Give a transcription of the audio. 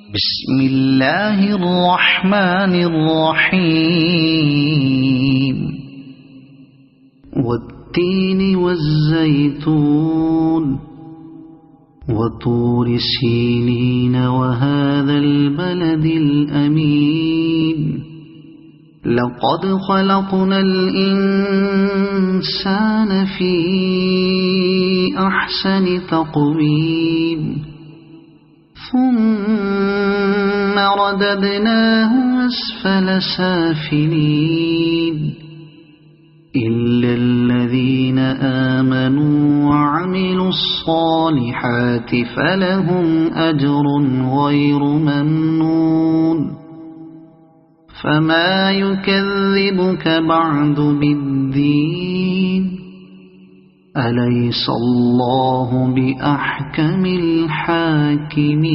بسم الله الرحمن الرحيم والتين والزيتون وطور سينين وهذا البلد الأمين لقد خلقنا الإنسان في أحسن تقويم ثم رددناه أسفل سافلين إلا الذين آمنوا وعملوا الصالحات فلهم أجر غير ممنون فما يكذبك بعد بالدين أليس الله بأحكم الحاكمين